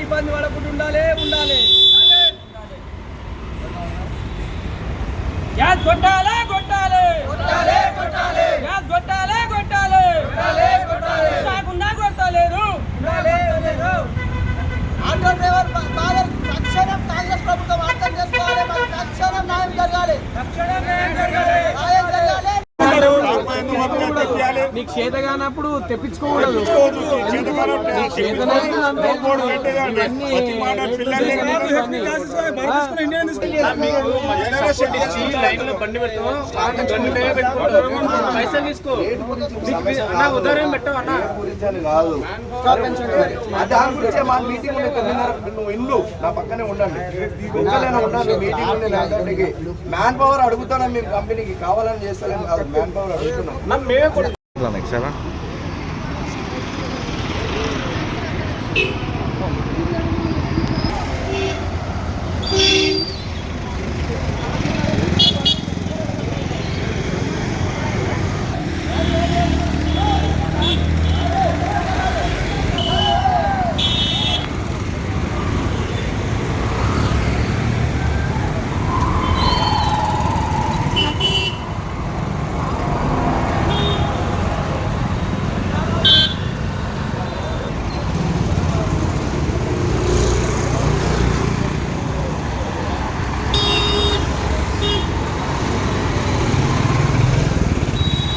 ఇబ్బంది పడకుండా ఉండాలి గ్యాస్ కొట్టాలి గ్యాస్ కొట్టాలి సాగున్నా కొట్టలేదు ఆటో డ్రైవర్ తక్షణం కాంగ్రెస్ ప్రభుత్వం అర్థం చేసుకోవాలి. తక్షణం న్యాయం జరగాలి. నీకు చేత కానప్పుడు తెప్పించుకోకూడదు. పైసలు తీసుకో ఉదాహరణ పెట్టావు అన్న దాని గురించే మా మీటింగ్ నువ్వు ఇల్లు నా పక్కనే ఉండండి. ఉండాలి మీటింగ్ మ్యాన్ పవర్ అడుగుతాను. మేము కంపెనీకి కావాలని చేస్తాను. మ్యాన్ పవర్ అడుగుతున్నాం.